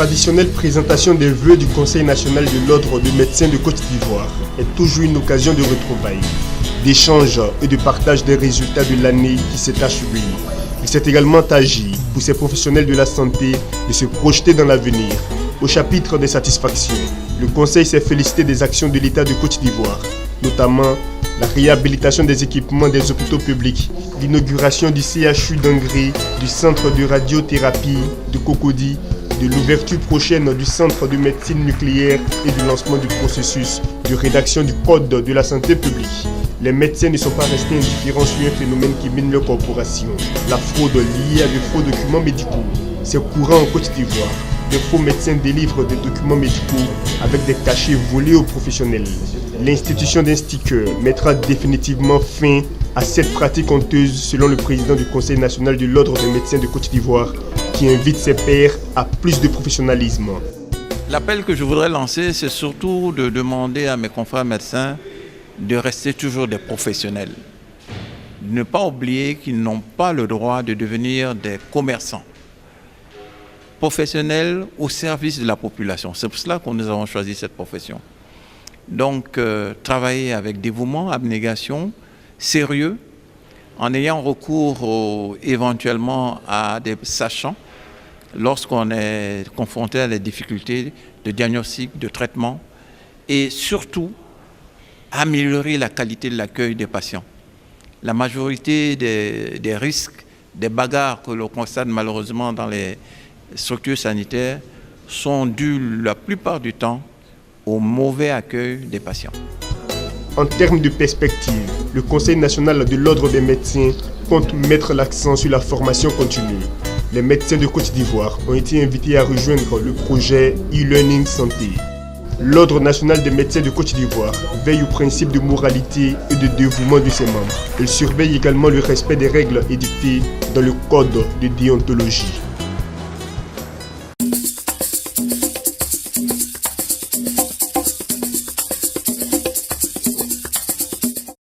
traditionnelle présentation des vœux du Conseil national de l'Ordre des médecins de Côte d'Ivoire est toujours une occasion de retrouvailles, d'échanges et de partage des résultats de l'année qui s'est achevée. Il s'est également agi pour ces professionnels de la santé de se projeter dans l'avenir. Au chapitre des satisfactions, le Conseil s'est félicité des actions de l'État de Côte d'Ivoire, notamment la réhabilitation des équipements des hôpitaux publics, l'inauguration du CHU d'Angré, du centre de radiothérapie de Cocody, de l'ouverture prochaine du centre de médecine nucléaire et du lancement du processus de rédaction du Code de la santé publique. Les médecins ne sont pas restés indifférents sur un phénomène qui mine leur corporation, la fraude liée à de faux documents médicaux. C'est courant en Côte d'Ivoire. De faux médecins délivrent des documents médicaux avec des cachets volés aux professionnels. L'institution d'un sticker mettra définitivement fin à cette pratique honteuse selon le président du Conseil national de l'Ordre des médecins de Côte d'Ivoire qui invite ses pairs à plus de professionnalisme. L'appel que je voudrais lancer, c'est surtout de demander à mes confrères médecins de rester toujours des professionnels. Ne pas oublier qu'ils n'ont pas le droit de devenir des commerçants. Professionnels au service de la population. C'est pour cela que nous avons choisi cette profession. Donc, travailler avec dévouement, abnégation, sérieux, en ayant recours éventuellement à des sachants lorsqu'on est confronté à des difficultés de diagnostic, de traitement, et surtout améliorer la qualité de l'accueil des patients. La majorité des risques, des bagarres que l'on constate malheureusement dans les structures sanitaires sont dus la plupart du temps au mauvais accueil des patients. En termes de perspective, le Conseil national de l'Ordre des médecins compte mettre l'accent sur la formation continue. Les médecins de Côte d'Ivoire ont été invités à rejoindre le projet e-learning santé. L'Ordre national des médecins de Côte d'Ivoire veille au principe de moralité et de dévouement de ses membres. Il surveille également le respect des règles édictées dans le code de déontologie.